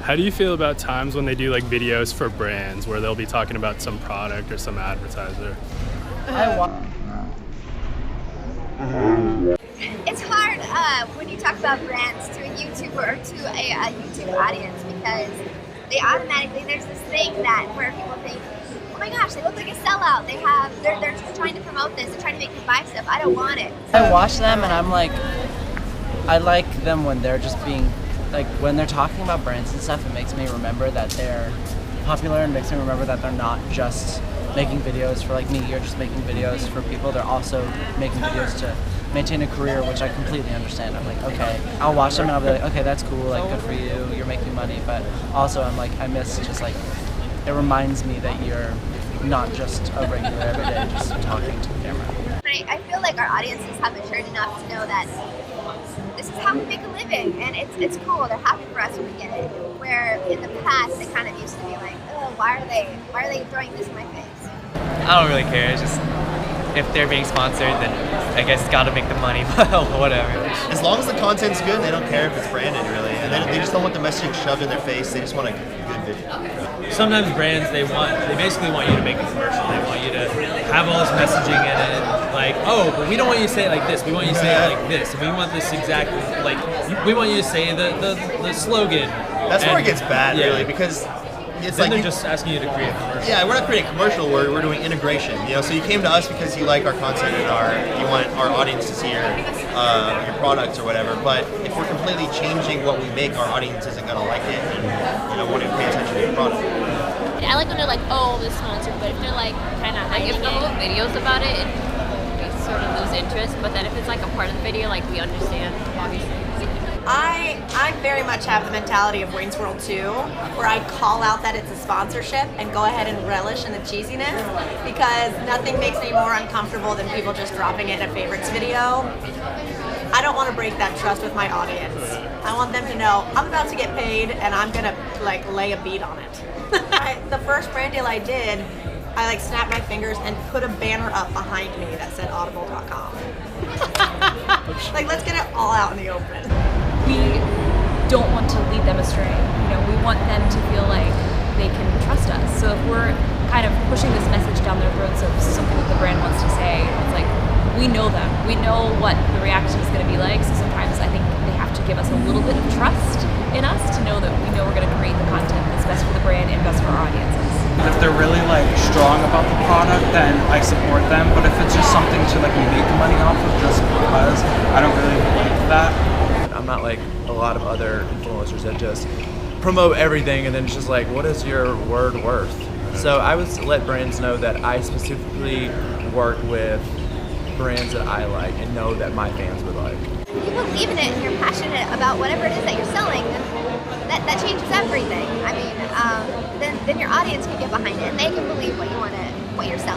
How do you feel about times when they do like videos for brands where they'll be talking about some product or some advertiser? It's hard when you talk about brands to a YouTuber or to a YouTube audience, because they automatically, there's this thing that where people think, oh my gosh, they look like a sellout. They're just trying to promote this. They're trying to make me buy stuff. I don't want it. I watch them and I'm like, I like them when they're just being, like when they're talking about brands and stuff. It makes me remember that they're popular and makes me remember that they're not just making videos for like me or just making videos for people. They're also making videos to maintain a career, which I completely understand. I'm like, okay, I'll watch them and I'll be like, okay, that's cool, like good for you, you're making money. But also I'm like, I miss just like, it reminds me that you're not just a regular everyday just talking to the camera. I feel like our audiences have matured enough to know that this is how we make a living, and it's cool. They're happy for us when we get it. Where in the past it kind of used to be like, oh, why are they throwing this in my face? I don't really care. It's just if they're being sponsored, then I guess it's got to make the money. Whatever. As long as the content's good, they don't care if it's branded really, and they just don't want the messaging shoved in their face. They just want a good video. Sometimes brands they basically want you to make a commercial. They want you to have all this messaging in it. Like, oh, but we don't want you to say it like this. We want you to say it like this. And we want this exactly like we want you to say the slogan. That's where it gets bad, really, because it's then like they're just asking you to create a commercial. Yeah, we're not creating a commercial. We're doing integration. You know, so you came to us because you like our content and you want our audience to see your products or whatever. But if we're completely changing what we make, our audience isn't gonna like it and want to pay attention to your product. I like when they're like, oh, this sponsored, but if they're like kind of hiding the whole videos about it, we sort of lose interest. But then if it's like a part of the video, like we understand, obviously. I very much have the mentality of Wayne's World 2, where I call out that it's a sponsorship and go ahead and relish in the cheesiness, because nothing makes me more uncomfortable than people just dropping it in a favorites video. I don't want to break that trust with my audience. I want them to know I'm about to get paid and I'm gonna like lay a beat on it. The first brand deal I did, I like snapped my fingers and put a banner up behind me that said audible.com. Like, let's get it all out in the open. We don't want to lead them astray. You know, we want them to feel like they can trust us. So if we're kind of pushing this message down their throats of something that the brand wants to say, it's like, we know them. We know what the reaction is going to be like. So sometimes I think they have to give us a little bit of trust in us to know that we know we're going to create the content that's best for the brand and best for our audiences. If they're really like strong about the product, then I support them. But if it's just something to like make money off of just because, I don't really like that. I'm not like a lot of other influencers that just promote everything and then it's just like, what is your word worth? So I would let brands know that I specifically work with brands that I like and know that my fans would like. If you believe in it and you're passionate about whatever it is that you're selling, that changes everything. I mean, then your audience can get behind it and they can believe what you're selling.